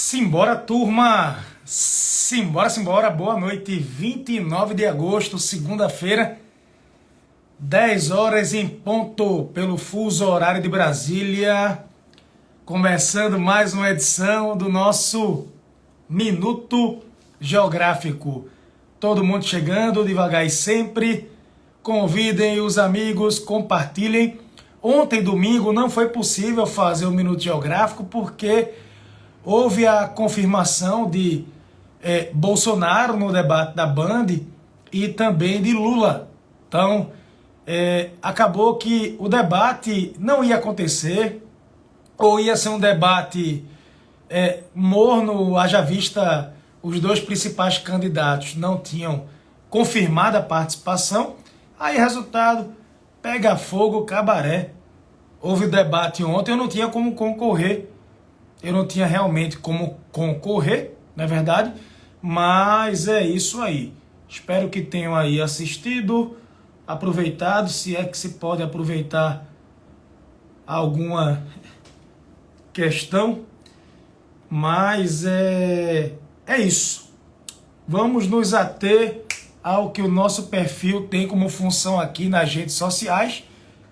Simbora, turma! Simbora! Boa noite, 29 de agosto, segunda-feira, 10 horas em ponto, pelo fuso horário de Brasília. Começando mais uma edição do nosso Minuto Geográfico. Todo mundo chegando, devagar e sempre. Convidem os amigos, compartilhem. Ontem, domingo, não foi possível fazer o Minuto Geográfico porque houve a confirmação de Bolsonaro no debate da Band e também de Lula. Então, acabou que o debate não ia acontecer, ou ia ser um debate morno, haja vista os dois principais candidatos não tinham confirmado a participação. Aí, resultado, pega fogo, cabaré. Houve debate ontem, eu não tinha como concorrer. Eu não tinha realmente como concorrer, não é verdade? Mas é isso aí. Espero que tenham aí assistido, aproveitado, se é que se pode aproveitar alguma questão. Mas é isso. Vamos nos ater ao que o nosso perfil tem como função aqui nas redes sociais,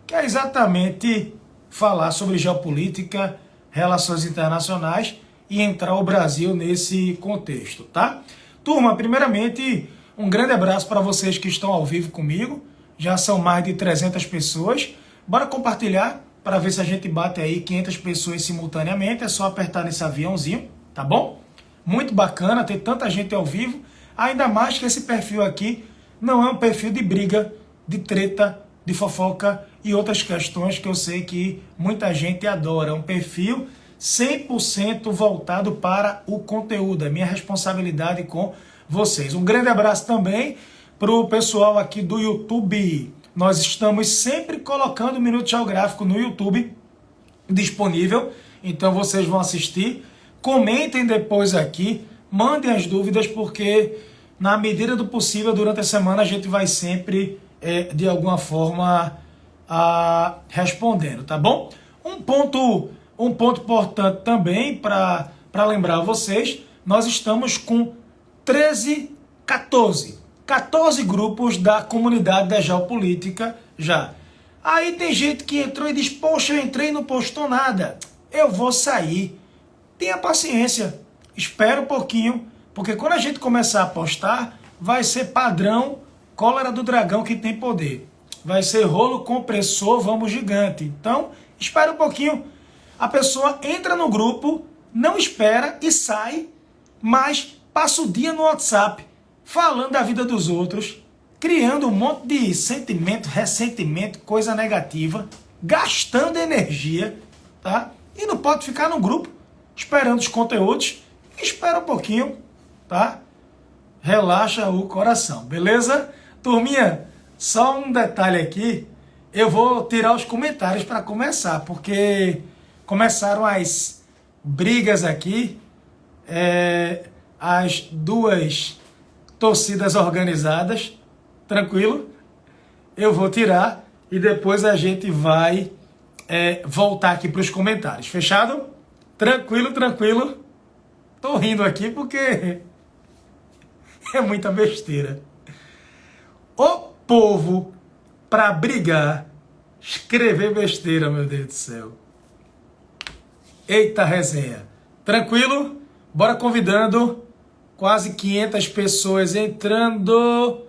que é exatamente falar sobre geopolítica, relações internacionais e entrar o Brasil nesse contexto, tá? Turma, primeiramente, um grande abraço para vocês que estão ao vivo comigo. Já são mais de 300 pessoas. Bora compartilhar para ver se a gente bate aí 500 pessoas simultaneamente. É só apertar nesse aviãozinho, tá bom? Muito bacana ter tanta gente ao vivo. Ainda mais que esse perfil aqui não é um perfil de briga, de treta, de fofoca e outras questões que eu sei que muita gente adora. É um perfil 100% voltado para o conteúdo. É minha responsabilidade com vocês. Um grande abraço também para o pessoal aqui do YouTube. Nós estamos sempre colocando o Minuto Geográfico no YouTube disponível. Então vocês vão assistir. Comentem depois aqui. Mandem as dúvidas, porque na medida do possível, durante a semana, a gente vai sempre, de alguma forma, respondendo, tá bom? Um ponto importante também para lembrar vocês, nós estamos com 14 grupos da comunidade da geopolítica já. Aí tem gente que entrou e diz, poxa, eu entrei e não postou nada. Eu vou sair. Tenha paciência. Espera um pouquinho, porque quando a gente começar a postar, vai ser padrão cólera do dragão que tem poder. Vai ser rolo compressor, vamos gigante. Então, espera um pouquinho. A pessoa entra no grupo, não espera e sai, mas passa o dia no WhatsApp, falando da vida dos outros, criando um monte de sentimento, ressentimento, coisa negativa, gastando energia, tá? E não pode ficar no grupo, esperando os conteúdos. Espera um pouquinho, tá? Relaxa o coração, beleza? Turminha, só um detalhe aqui. Eu vou tirar os comentários para começar, porque começaram as brigas aqui. As duas torcidas organizadas. Tranquilo? Eu vou tirar e depois a gente vai voltar aqui para os comentários. Fechado? Tranquilo? Tô rindo aqui porque é muita besteira. O povo, pra brigar, escrever besteira, meu Deus do céu. Eita resenha. Tranquilo? Bora convidando. Quase 500 pessoas entrando.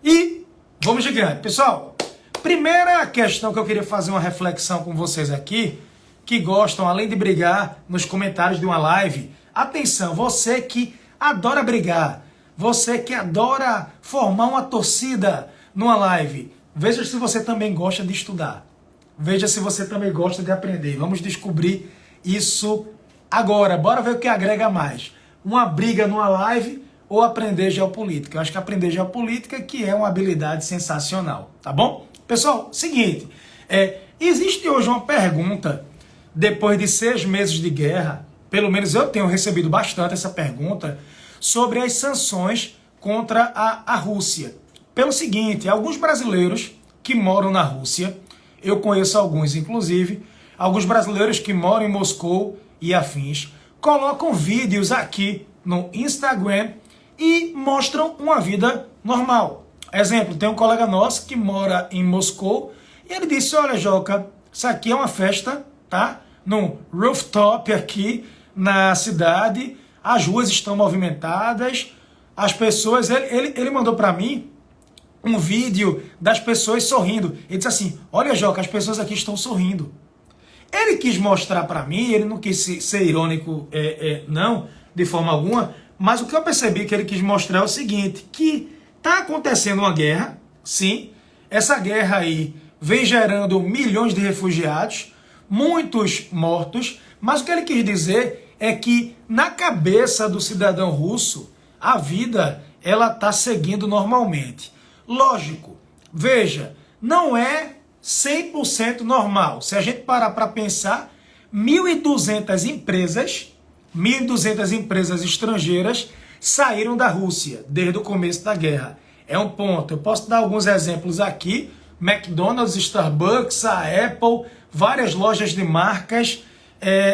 E vamos gigante. Pessoal, primeira questão que eu queria fazer uma reflexão com vocês aqui, que gostam, além de brigar, nos comentários de uma live. Atenção, você que adora brigar, você que adora formar uma torcida numa live, veja se você também gosta de estudar. Veja se você também gosta de aprender. Vamos descobrir isso agora. Bora ver o que agrega mais. Uma briga numa live ou aprender geopolítica. Eu acho que aprender geopolítica que é uma habilidade sensacional, tá bom? Pessoal, seguinte, existe hoje uma pergunta, depois de 6 meses de guerra, pelo menos eu tenho recebido bastante essa pergunta, sobre as sanções contra a Rússia. Pelo seguinte, alguns brasileiros que moram na Rússia, eu conheço alguns inclusive, alguns brasileiros que moram em Moscou e afins, colocam vídeos aqui no Instagram e mostram uma vida normal. Exemplo, tem um colega nosso que mora em Moscou e ele disse, olha, Joca, isso aqui é uma festa, tá? Num rooftop aqui na cidade, as ruas estão movimentadas, as pessoas... Ele mandou para mim um vídeo das pessoas sorrindo. Ele disse assim, olha, Joca, as pessoas aqui estão sorrindo. Ele quis mostrar para mim, ele não quis ser irônico, não, de forma alguma, mas o que eu percebi que ele quis mostrar é o seguinte, que está acontecendo uma guerra, sim, essa guerra aí vem gerando milhões de refugiados, muitos mortos, mas o que ele quis dizer é que na cabeça do cidadão russo, a vida ela está seguindo normalmente. Lógico, veja, não é 100% normal. Se a gente parar para pensar, 1.200 empresas estrangeiras saíram da Rússia desde o começo da guerra. É um ponto. Eu posso dar alguns exemplos aqui. McDonald's, Starbucks, a Apple, várias lojas de marcas,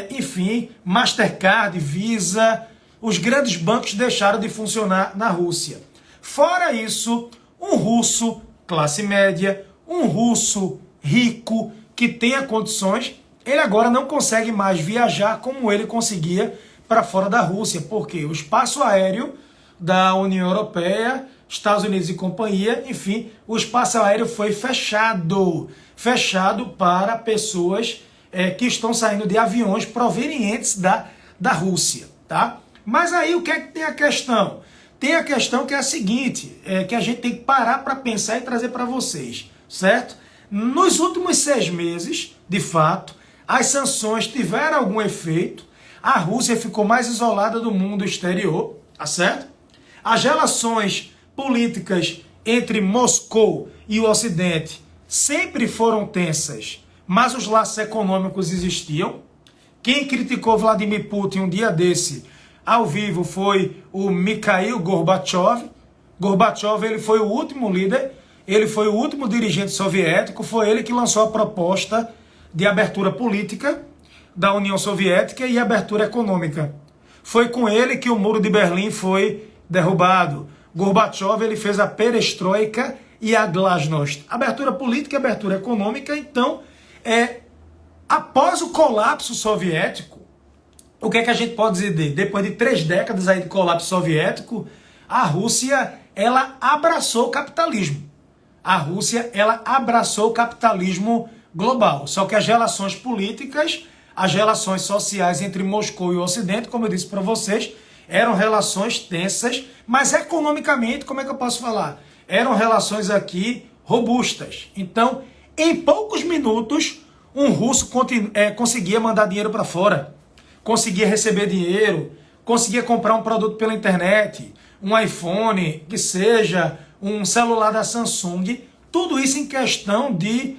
enfim, Mastercard, Visa, os grandes bancos deixaram de funcionar na Rússia. Fora isso, um russo classe média, um russo rico que tenha condições, ele agora não consegue mais viajar como ele conseguia para fora da Rússia, porque o espaço aéreo da União Europeia, Estados Unidos e companhia, enfim, o espaço aéreo foi fechado para pessoas que estão saindo de aviões provenientes da Rússia, tá? Mas aí o que é que tem a questão? Tem a questão que é a seguinte, que a gente tem que parar para pensar e trazer para vocês, certo? Nos últimos 6 meses, de fato, as sanções tiveram algum efeito, a Rússia ficou mais isolada do mundo exterior, tá certo? As relações políticas entre Moscou e o Ocidente sempre foram tensas, mas os laços econômicos existiam. Quem criticou Vladimir Putin um dia desse, ao vivo, foi o Mikhail Gorbachev. Gorbachev, ele foi o último líder, ele foi o último dirigente soviético, foi ele que lançou a proposta de abertura política da União Soviética e abertura econômica. Foi com ele que o Muro de Berlim foi derrubado. Gorbachev, ele fez a perestroika e a glasnost. Abertura política e abertura econômica. Então, após o colapso soviético, o que é que a gente pode dizer? Depois de 3 décadas aí de colapso soviético, a Rússia, ela abraçou o capitalismo. A Rússia, ela abraçou o capitalismo global. Só que as relações políticas, as relações sociais entre Moscou e o Ocidente, como eu disse para vocês, eram relações tensas, mas economicamente, como é que eu posso falar? Eram relações aqui robustas. Então, em poucos minutos, um russo conseguia mandar dinheiro para fora, conseguia receber dinheiro, conseguia comprar um produto pela internet, um iPhone, que seja, um celular da Samsung, tudo isso em questão de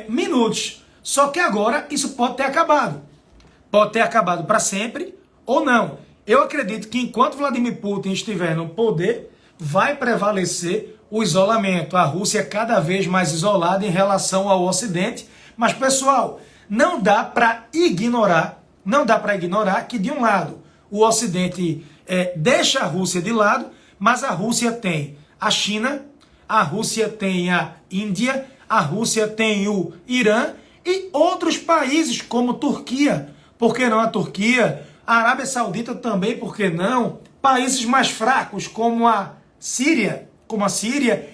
minutos. Só que agora isso pode ter acabado. Pode ter acabado para sempre ou não. Eu acredito que enquanto Vladimir Putin estiver no poder, vai prevalecer o isolamento. A Rússia é cada vez mais isolada em relação ao Ocidente. Mas, pessoal, não dá para ignorar que, de um lado, o Ocidente deixa a Rússia de lado, mas a Rússia tem a China, a Rússia tem a Índia, a Rússia tem o Irã e outros países como Turquia. Por que não a Turquia? A Arábia Saudita também, por que não? Países mais fracos como a Síria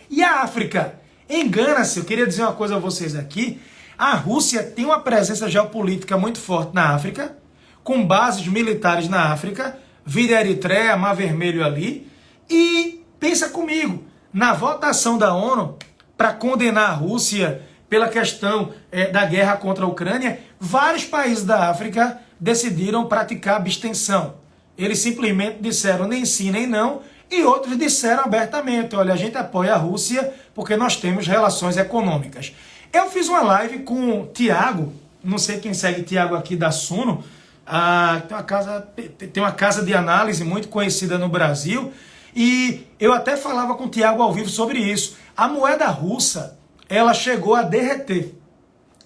e a África. Engana-se, eu queria dizer uma coisa a vocês aqui. A Rússia tem uma presença geopolítica muito forte na África, com bases militares na África, vira Eritreia, Mar Vermelho ali. E pensa comigo, na votação da ONU para condenar a Rússia pela questão da guerra contra a Ucrânia, vários países da África decidiram praticar abstenção. Eles simplesmente disseram nem sim nem não, e outros disseram abertamente, olha, a gente apoia a Rússia porque nós temos relações econômicas. Eu fiz uma live com o Tiago, não sei quem segue Tiago aqui da Suno, tem uma casa de análise muito conhecida no Brasil, e eu até falava com o Tiago ao vivo sobre isso. A moeda russa, ela chegou a derreter,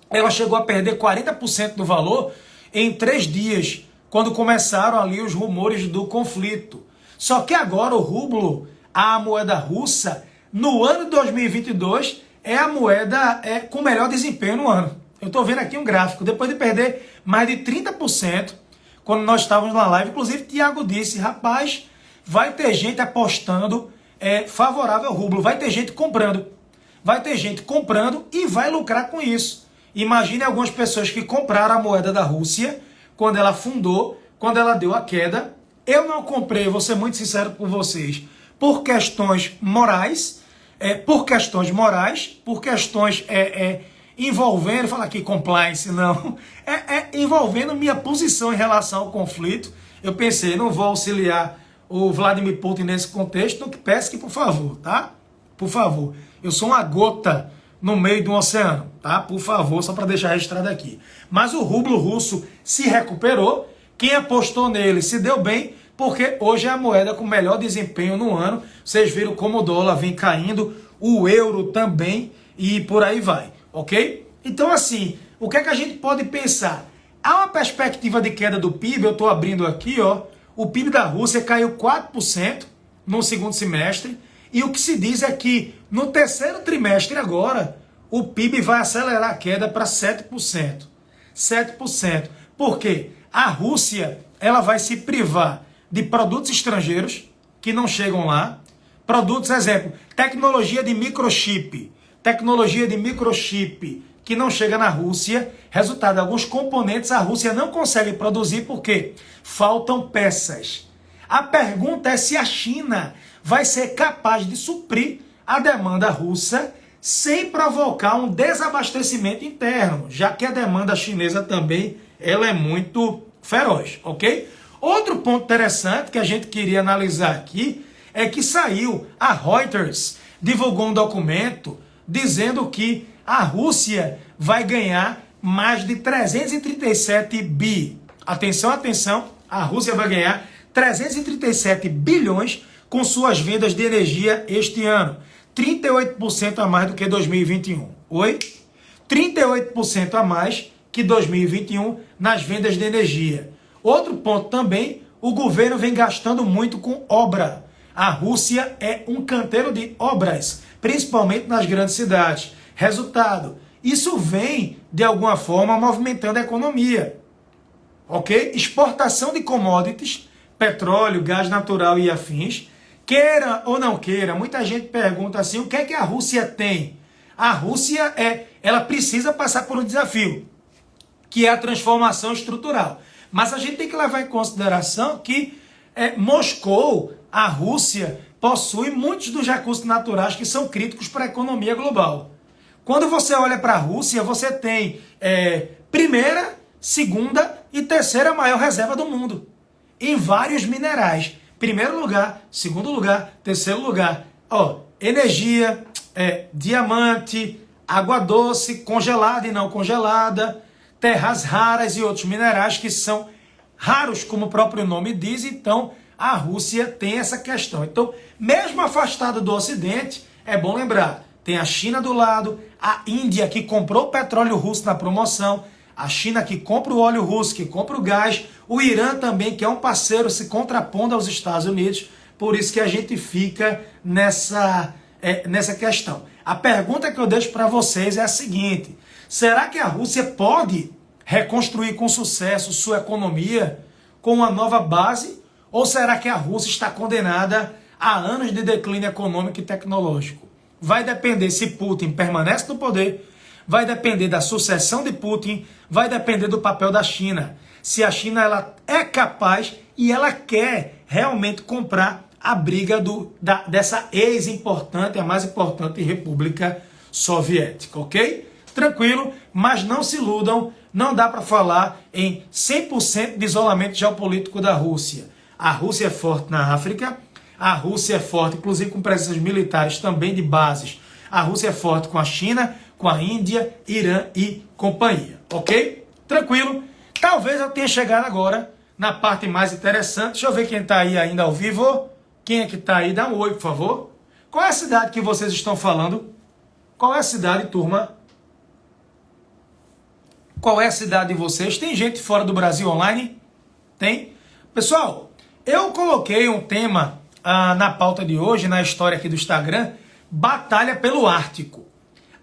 ela chegou a perder 40% do valor em 3 dias, quando começaram ali os rumores do conflito. Só que agora o rublo, a moeda russa, no ano de 2022, é a moeda com melhor desempenho no ano. Eu estou vendo aqui um gráfico, depois de perder mais de 30%, quando nós estávamos na live, inclusive Thiago disse, rapaz, vai ter gente apostando favorável ao rublo, vai ter gente comprando. Vai ter gente comprando e vai lucrar com isso. Imagine algumas pessoas que compraram a moeda da Rússia quando ela fundou, quando ela deu a queda. Eu não comprei, vou ser muito sincero com vocês, por questões morais, por questões envolvendo, fala aqui compliance, não, envolvendo minha posição em relação ao conflito. Eu pensei, não vou auxiliar o Vladimir Putin nesse contexto, então que pesque, por favor, tá? Por favor. Eu sou uma gota no meio do oceano, tá? Por favor, só para deixar registrado aqui. Mas o rublo russo se recuperou. Quem apostou nele se deu bem, porque hoje é a moeda com melhor desempenho no ano. Vocês viram como o dólar vem caindo, o euro também e por aí vai, ok? Então assim, o que é que a gente pode pensar? Há uma perspectiva de queda do PIB, eu estou abrindo aqui, ó. O PIB da Rússia caiu 4% no segundo semestre. E o que se diz é que no terceiro trimestre agora, o PIB vai acelerar a queda para 7%. 7%. Por quê? A Rússia ela vai se privar de produtos estrangeiros que não chegam lá. Produtos, exemplo, tecnologia de microchip. Tecnologia de microchip que não chega na Rússia. Resultado, alguns componentes a Rússia não consegue produzir porque faltam peças. A pergunta é se a China vai ser capaz de suprir a demanda russa sem provocar um desabastecimento interno, já que a demanda chinesa também ela é muito feroz, ok? Outro ponto interessante que a gente queria analisar aqui é que saiu, a Reuters divulgou um documento dizendo que a Rússia vai ganhar mais de 337 bi. Atenção, atenção, a Rússia vai ganhar 337 bilhões com suas vendas de energia este ano. 38% a mais do que 2021. Oi? 38% a mais que 2021 nas vendas de energia. Outro ponto também, o governo vem gastando muito com obra. A Rússia é um canteiro de obras, principalmente nas grandes cidades. Resultado, isso vem, de alguma forma, movimentando a economia. Ok? Exportação de commodities, petróleo, gás natural e afins. Queira ou não queira, muita gente pergunta assim, o que é que a Rússia tem? A Rússia ela precisa passar por um desafio, que é a transformação estrutural. Mas a gente tem que levar em consideração que Moscou, a Rússia, possui muitos dos recursos naturais que são críticos para a economia global. Quando você olha para a Rússia, você tem primeira, segunda e terceira maior reserva do mundo, em vários minerais. Primeiro lugar, segundo lugar, terceiro lugar. Ó, energia, diamante, água doce, congelada e não congelada, terras raras e outros minerais que são raros, como o próprio nome diz. Então, a Rússia tem essa questão. Então, mesmo afastada do Ocidente, é bom lembrar, tem a China do lado, a Índia que comprou o petróleo russo na promoção, a China que compra o óleo russo, que compra o gás, o Irã também, que é um parceiro se contrapondo aos Estados Unidos, por isso que a gente fica nessa questão. A pergunta que eu deixo para vocês é a seguinte, será que a Rússia pode reconstruir com sucesso sua economia com uma nova base, ou será que a Rússia está condenada a anos de declínio econômico e tecnológico? Vai depender se Putin permanece no poder, vai depender da sucessão de Putin, vai depender do papel da China. Se a China ela é capaz e ela quer realmente comprar a briga dessa ex-importante, a mais importante República Soviética, ok? Tranquilo, mas não se iludam, não dá para falar em 100% de isolamento geopolítico da Rússia. A Rússia é forte na África, a Rússia é forte, inclusive com presenças militares também de bases. A Rússia é forte com a China, com a Índia, Irã e companhia, ok? Tranquilo? Talvez eu tenha chegado agora na parte mais interessante. Deixa eu ver quem está aí ainda ao vivo. Quem é que está aí? Dá um oi, por favor. Qual é a cidade que vocês estão falando? Qual é a cidade, turma? Qual é a cidade de vocês? Tem gente fora do Brasil online? Tem. Pessoal, eu coloquei um tema na pauta de hoje, na história aqui do Instagram, batalha pelo Ártico.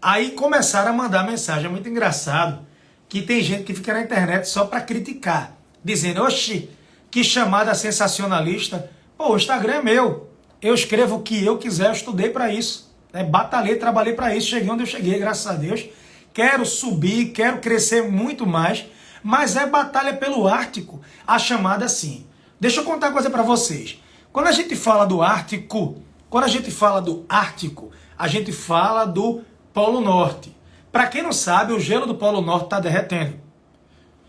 Aí começaram a mandar mensagem, é muito engraçado, que tem gente que fica na internet só para criticar, dizendo, oxi, que chamada sensacionalista. Pô, o Instagram é meu, eu escrevo o que eu quiser, eu estudei para isso, né? Batalhei, trabalhei para isso, cheguei onde eu cheguei, graças a Deus. Quero subir, quero crescer muito mais, mas é batalha pelo Ártico, a chamada sim. Deixa eu contar uma coisa para vocês. Quando a gente fala do Ártico, a gente fala do Polo Norte. Para quem não sabe, o gelo do Polo Norte está derretendo.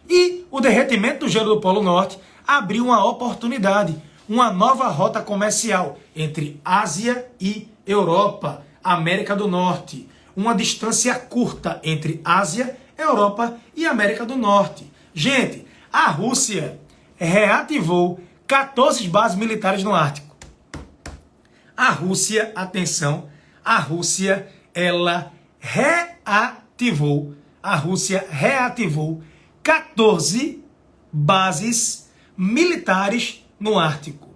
E o derretimento do gelo do Polo Norte abriu uma oportunidade, uma nova rota comercial entre Ásia e Europa, América do Norte. Uma distância curta entre Ásia, Europa e América do Norte. Gente, a Rússia reativou 14 bases militares no Ártico. A Rússia, atenção, a Rússia, ela reativou 14 bases militares no Ártico.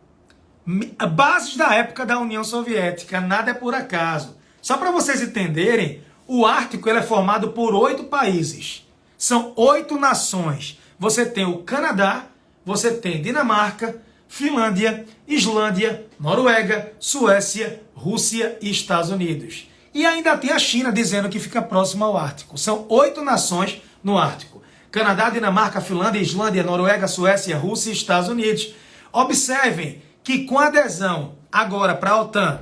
Bases da época da União Soviética, nada é por acaso. Só para vocês entenderem, o Ártico ele é formado por 8 países. São 8 nações. Você tem o Canadá, você tem Dinamarca, Finlândia, Islândia, Noruega, Suécia, Rússia e Estados Unidos. E ainda tem a China dizendo que fica próximo ao Ártico. São 8 nações no Ártico. Canadá, Dinamarca, Finlândia, Islândia, Noruega, Suécia, Rússia e Estados Unidos. Observem que com a adesão agora para a OTAN,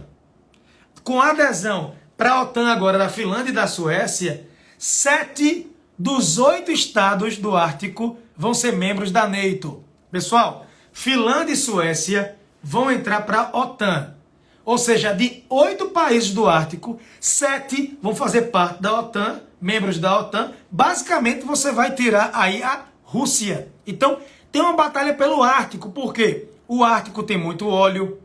agora da Finlândia e da Suécia, 7 dos 8 estados do Ártico vão ser membros da NATO. Pessoal, Finlândia e Suécia vão entrar para a OTAN. Ou seja, de 8 países do Ártico, 7 vão fazer parte da OTAN, membros da OTAN. Basicamente, você vai tirar aí a Rússia. Então, tem uma batalha pelo Ártico. Por quê? O Ártico tem muito óleo,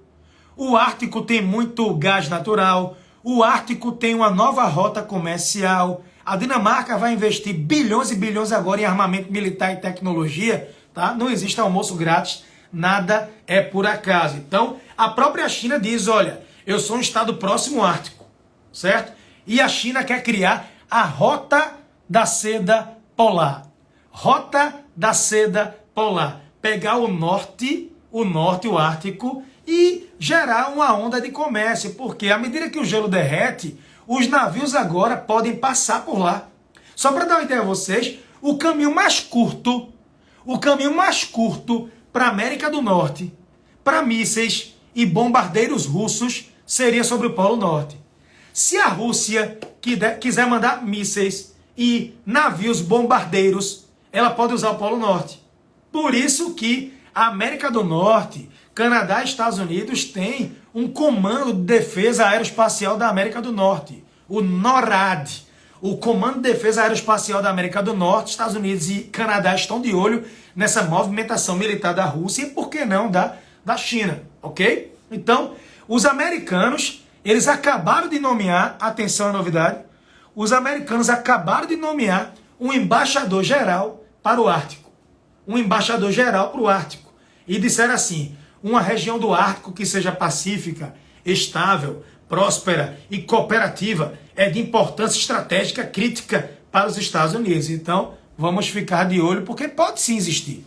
o Ártico tem muito gás natural, o Ártico tem uma nova rota comercial. A Dinamarca vai investir bilhões e bilhões agora em armamento militar e tecnologia. Tá? Não existe almoço grátis, nada é por acaso. Então, a própria China diz, olha, eu sou um estado próximo ao Ártico, certo? E a China quer criar a Rota da Seda Polar. Rota da Seda Polar. Pegar o norte, o Ártico, e gerar uma onda de comércio, porque à medida que o gelo derrete, os navios agora podem passar por lá. Só para dar uma ideia a vocês, o caminho mais curto para a América do Norte, para mísseis e bombardeiros russos, seria sobre o Polo Norte. Se a Rússia quiser mandar mísseis e navios bombardeiros, ela pode usar o Polo Norte. Por isso que a América do Norte, Canadá e Estados Unidos têm um comando de defesa aeroespacial da América do Norte, o NORAD. O Comando de Defesa Aeroespacial da América do Norte, Estados Unidos e Canadá estão de olho nessa movimentação militar da Rússia e, por que não, da China, ok? Então, os americanos, eles acabaram de nomear, atenção à novidade, os americanos acabaram de nomear um embaixador geral para o Ártico. Um embaixador geral para o Ártico. E disseram assim, uma região do Ártico que seja pacífica, estável, próspera e cooperativa é de importância estratégica crítica para os Estados Unidos. Então, vamos ficar de olho, porque pode sim existir.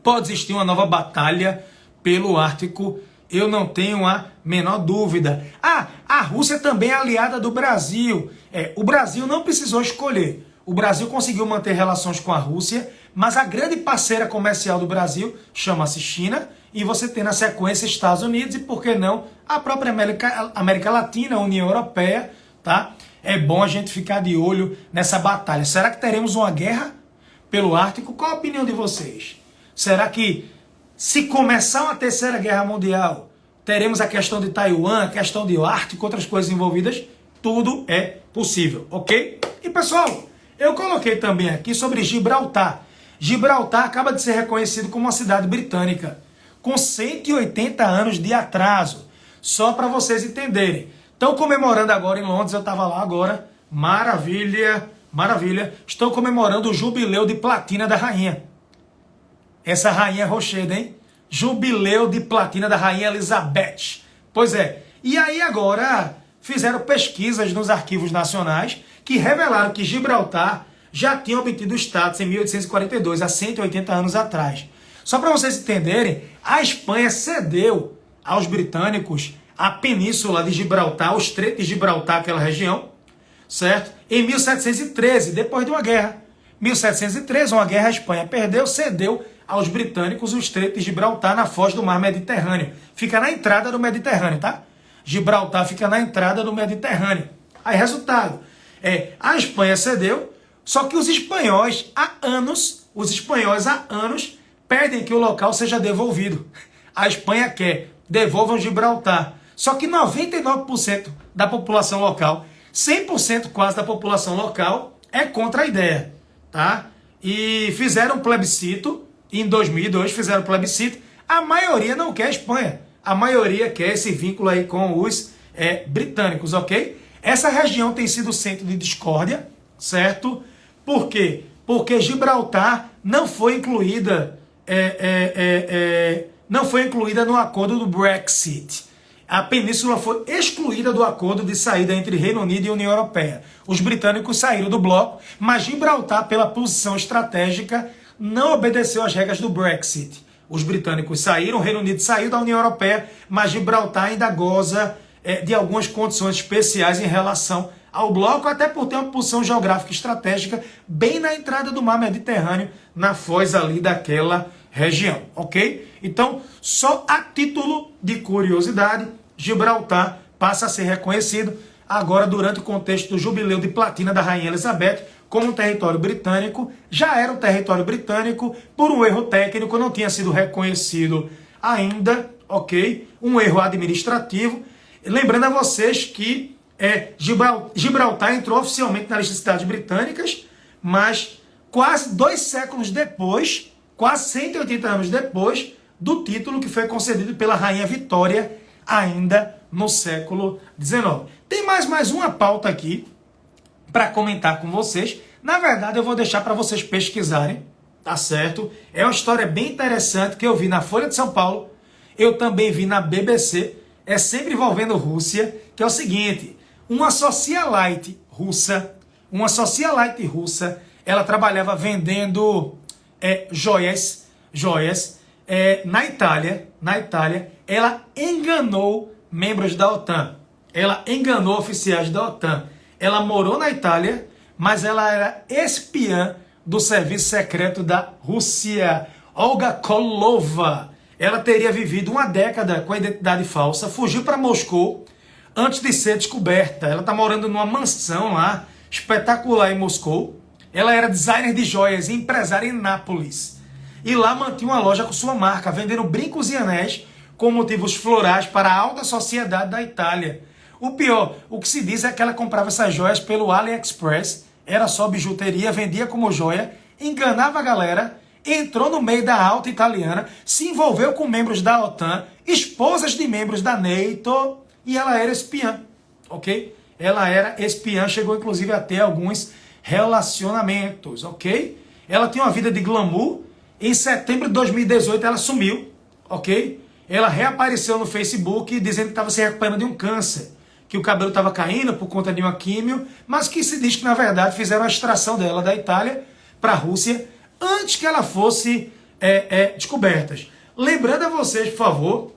Pode existir uma nova batalha pelo Ártico, eu não tenho a menor dúvida. Ah, a Rússia também é aliada do Brasil. O Brasil não precisou escolher. O Brasil conseguiu manter relações com a Rússia, mas a grande parceira comercial do Brasil chama-se China, e você tem na sequência Estados Unidos e, por que não, a própria América Latina, a União Europeia, tá? É bom a gente ficar de olho nessa batalha. Será que teremos uma guerra pelo Ártico? Qual a opinião de vocês? Será que, se começar uma terceira guerra mundial, teremos a questão de Taiwan, a questão de Ártico, outras coisas envolvidas? Tudo é possível, ok? E, pessoal, eu coloquei também aqui sobre Gibraltar. Gibraltar acaba de ser reconhecido como uma cidade britânica, com 180 anos de atraso. Só para vocês entenderem. Estão comemorando agora em Londres, eu estava lá agora, maravilha, maravilha. Estão comemorando o jubileu de platina da rainha. Essa rainha rocheda, hein? Jubileu de platina da rainha Elizabeth. Pois é. E aí agora fizeram pesquisas nos arquivos nacionais que revelaram que Gibraltar já tinha obtido o status em 1842, há 180 anos atrás. Só para vocês entenderem, a Espanha cedeu aos britânicos a península de Gibraltar, o Estreito de Gibraltar, aquela região, certo? Em 1713, depois de uma guerra. 1713, uma guerra, a Espanha perdeu, cedeu aos britânicos o Estreito de Gibraltar na foz do mar Mediterrâneo. Fica na entrada do Mediterrâneo, tá? Gibraltar fica na entrada do Mediterrâneo. Aí, resultado, a Espanha cedeu, só que os espanhóis há anos pedem que o local seja devolvido. A Espanha quer, devolvam Gibraltar. Só que 99% da população local, 100% quase da população local, é contra a ideia, tá? E fizeram um plebiscito, em 2002 fizeram um plebiscito, a maioria não quer a Espanha, a maioria quer esse vínculo aí com os britânicos, ok? Essa região tem sido centro de discórdia, certo? Por quê? Porque Gibraltar não foi incluída no acordo do Brexit. A península foi excluída do acordo de saída entre Reino Unido e União Europeia. Os britânicos saíram do bloco, mas Gibraltar, pela posição estratégica, não obedeceu às regras do Brexit. Os britânicos saíram, o Reino Unido saiu da União Europeia, mas Gibraltar ainda goza de algumas condições especiais em relação ao bloco, até por ter uma posição geográfica estratégica bem na entrada do mar Mediterrâneo, na foz ali daquela região, ok? Então, só a título de curiosidade, Gibraltar passa a ser reconhecido agora durante o contexto do jubileu de platina da Rainha Elizabeth como um território britânico. Já era um território britânico, por um erro técnico, não tinha sido reconhecido ainda, ok? Um erro administrativo. Lembrando a vocês que Gibraltar entrou oficialmente na lista de cidades britânicas, mas quase 2 séculos depois, quase 180 anos depois, do título que foi concedido pela Rainha Vitória, ainda no século XIX. Tem mais uma pauta aqui para comentar com vocês. Na verdade, eu vou deixar para vocês pesquisarem, tá certo? É uma história bem interessante que eu vi na Folha de São Paulo, eu também vi na BBC, é sempre envolvendo Rússia, que é o seguinte: uma socialite russa, ela trabalhava vendendo joias na Itália, ela enganou membros da OTAN, ela enganou oficiais da OTAN, ela morou na Itália, mas ela era espiã do serviço secreto da Rússia. Olga Kolova, ela teria vivido 1 década com a identidade falsa, fugiu para Moscou antes de ser descoberta. Ela está morando numa mansão lá, espetacular em Moscou. Ela era designer de joias e empresária em Nápoles. E lá mantinha uma loja com sua marca, vendendo brincos e anéis com motivos florais para a alta sociedade da Itália. O pior, o que se diz é que ela comprava essas joias pelo AliExpress, era só bijuteria, vendia como joia, enganava a galera, entrou no meio da alta italiana, se envolveu com membros da OTAN, esposas de membros da NATO, e ela era espiã, ok? Ela era espiã, chegou inclusive a ter alguns relacionamentos, ok? Ela tinha uma vida de glamour. Em setembro de 2018 ela sumiu, ok? Ela reapareceu no Facebook dizendo que estava se recuperando de um câncer, que o cabelo estava caindo por conta de uma químio, mas que se diz que na verdade fizeram a extração dela da Itália para a Rússia antes que ela fosse descoberta. Lembrando a vocês, por favor,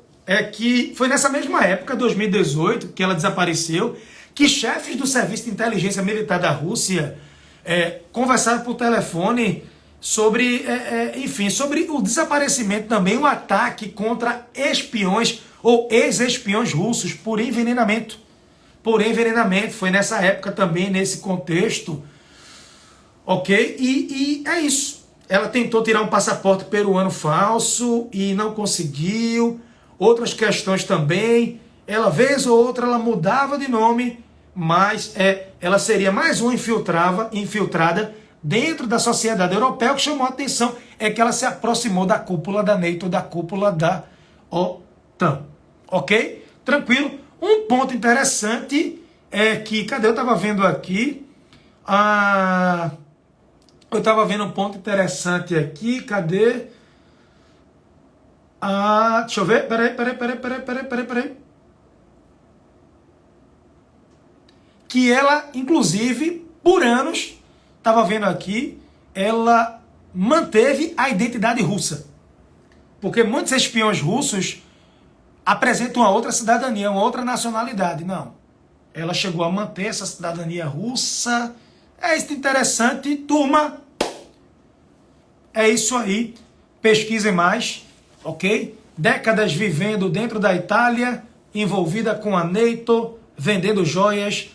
que foi nessa mesma época, 2018, que ela desapareceu, que chefes do Serviço de Inteligência Militar da Rússia conversaram por telefone sobre, sobre o desaparecimento também, o ataque contra espiões ou ex-espiões russos por envenenamento. Foi nessa época também, nesse contexto, ok? E é isso. Ela tentou tirar um passaporte peruano falso e não conseguiu. Outras questões também. Ela, vez ou outra, ela mudava de nome, mas ela seria mais uma infiltrada dentro da sociedade europeia. O que chamou a atenção é que ela se aproximou da cúpula da NATO, da cúpula da OTAN. Ok? Tranquilo? Um ponto interessante é que... Cadê? Eu estava vendo aqui... eu estava vendo um ponto interessante aqui. Cadê? Deixa eu ver. Peraí. Que ela, inclusive, por anos, estava vendo aqui, ela manteve a identidade russa. Porque muitos espiões russos apresentam uma outra cidadania, uma outra nacionalidade. Não. Ela chegou a manter essa cidadania russa. É isso interessante, turma. É isso aí. Pesquisem mais, ok? Décadas vivendo dentro da Itália, envolvida com a NATO, vendendo joias,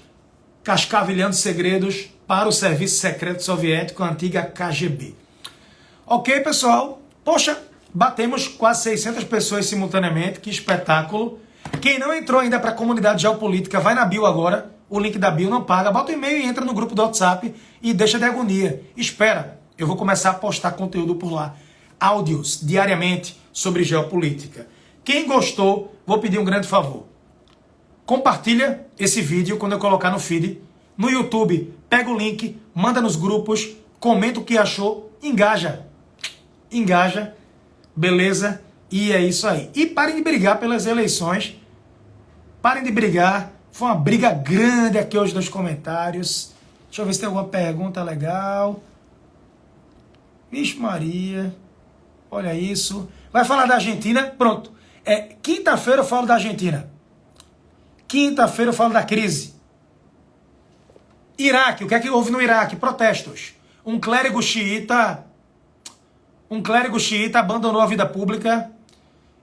cascavilhando segredos para o serviço secreto soviético, a antiga KGB. Ok, pessoal? Poxa, batemos quase 600 pessoas simultaneamente, que espetáculo. Quem não entrou ainda para a comunidade geopolítica, vai na bio agora, o link da bio não paga, bota o e-mail e entra no grupo do WhatsApp e deixa de agonia. Espera, eu vou começar a postar conteúdo por lá, áudios diariamente sobre geopolítica. Quem gostou, vou pedir um grande favor. Compartilha esse vídeo quando eu colocar no feed. No YouTube, pega o link, manda nos grupos, comenta o que achou, engaja. Engaja, beleza? E é isso aí. E parem de brigar pelas eleições. Parem de brigar. Foi uma briga grande aqui hoje nos comentários. Deixa eu ver se tem alguma pergunta legal. Vixe Maria. Olha isso. Vai falar da Argentina? Pronto. Quinta-feira eu falo da Argentina. Quinta-feira eu falo da crise. Iraque. O que é que houve no Iraque? Protestos. Um clérigo xiita abandonou a vida pública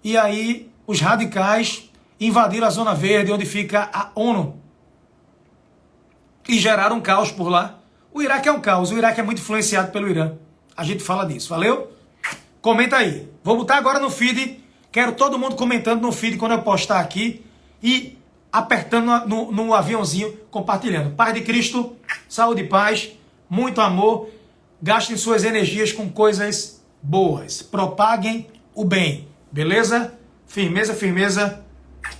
e aí os radicais invadiram a Zona Verde, onde fica a ONU, e geraram um caos por lá. O Iraque é um caos, o Iraque é muito influenciado pelo Irã. A gente fala disso, valeu? Comenta aí. Vou botar agora no feed, quero todo mundo comentando no feed quando eu postar aqui e apertando no aviãozinho, compartilhando. Paz de Cristo, saúde e paz, muito amor, gastem suas energias com coisas boas, propaguem o bem, beleza? Firmeza, firmeza,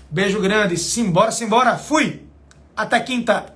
beijo grande, simbora, fui, até quinta.